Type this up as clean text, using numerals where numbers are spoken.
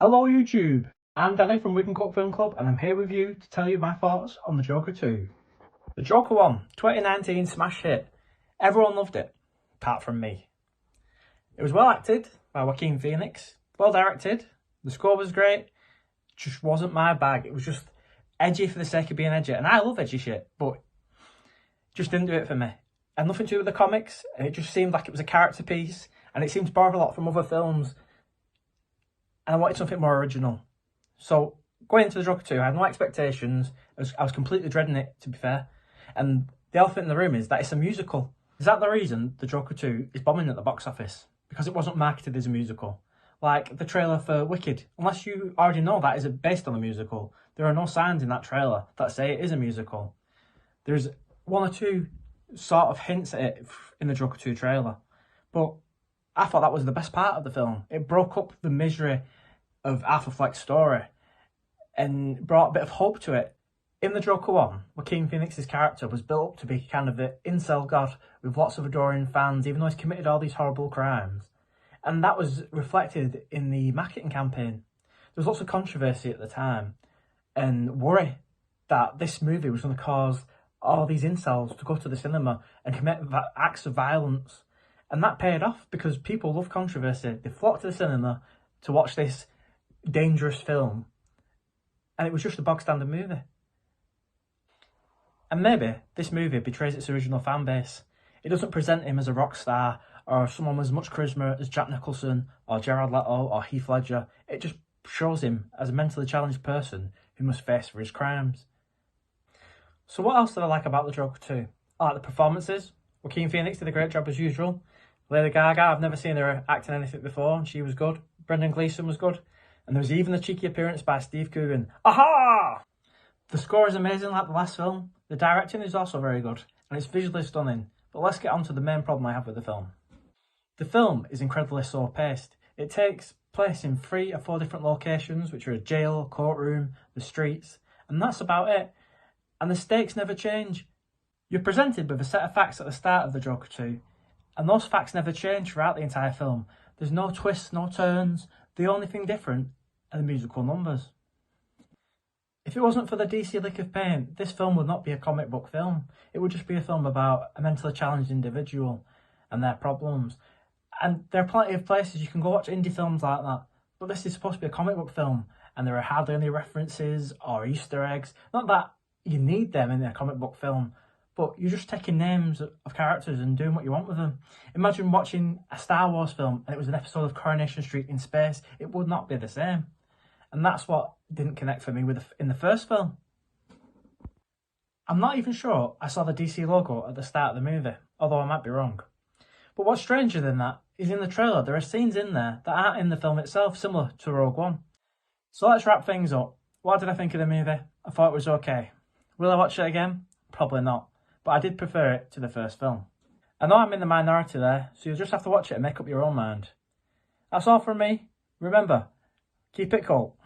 Hello YouTube, I'm Danny from Wigan Film Club and I'm here with you to tell you my thoughts on The Joker 2. The Joker 1, 2019 smash hit. Everyone loved it, apart from me. It was well acted by Joaquin Phoenix, well directed, the score was great, just wasn't my bag. It was just edgy for the sake of being edgy, and I love edgy shit, but just didn't do it for me. And nothing to do with the comics, and it just seemed like it was a character piece, and it seemed to borrow a lot from other films, and I wanted something more original. So going into The Joker 2, I had no expectations. I was completely dreading it, to be fair. And the elephant in the room is that it's a musical. Is that the reason The Joker 2 is bombing at the box office? Because it wasn't marketed as a musical. Like the trailer for Wicked. Unless you already know that is based on a musical, there are no signs in that trailer that say it is a musical. There's one or two sort of hints at it in the Joker 2 trailer. But I thought that was the best part of the film. It broke up the misery of Arthur Fleck's story and brought a bit of hope to it. In The Joker 1, Joaquin Phoenix's character was built up to be kind of the incel god with lots of adoring fans, even though he's committed all these horrible crimes. And that was reflected in the marketing campaign. There was lots of controversy at the time and worry that this movie was going to cause all these incels to go to the cinema and commit acts of violence. And that paid off because people love controversy. They flocked to the cinema to watch this dangerous film. And it was just a bog standard movie. And maybe this movie betrays its original fan base. It doesn't present him as a rock star or someone with as much charisma as Jack Nicholson or Jared Leto or Heath Ledger. It just shows him as a mentally challenged person who must face for his crimes. So what else did I like about The Joker 2? I like the performances. Joaquin Phoenix did a great job as usual. Lady Gaga, I've never seen her act in anything before, and she was good. Brendan Gleeson was good. And there was even a cheeky appearance by Steve Coogan. Aha! The score is amazing like the last film. The directing is also very good, and it's visually stunning. But let's get on to the main problem I have with the film. The film is incredibly slow-paced. It takes place in 3 or 4 different locations, which are a jail, a courtroom, the streets, and that's about it. And the stakes never change. You're presented with a set of facts at the start of The Joker 2, and those facts never change throughout the entire film. There's no twists, no turns. The only thing different are the musical numbers. If it wasn't for the DC lick of paint, this film would not be a comic book film. It would just be a film about a mentally challenged individual and their problems. And there are plenty of places you can go watch indie films like that. But this is supposed to be a comic book film, and there are hardly any references or Easter eggs. Not that you need them in a comic book film, but you're just taking names of characters and doing what you want with them. Imagine watching a Star Wars film and it was an episode of Coronation Street in space. It would not be the same. And that's what didn't connect for me in the first film. I'm not even sure I saw the DC logo at the start of the movie, although I might be wrong. But what's stranger than that is in the trailer there are scenes in there that aren't in the film itself, similar to Rogue One. So let's wrap things up. What did I think of the movie? I thought it was okay. Will I watch it again? Probably not. But I did prefer it to the first film. I know I'm in the minority there, so you'll just have to watch it and make up your own mind. That's all from me. Remember, keep it cool.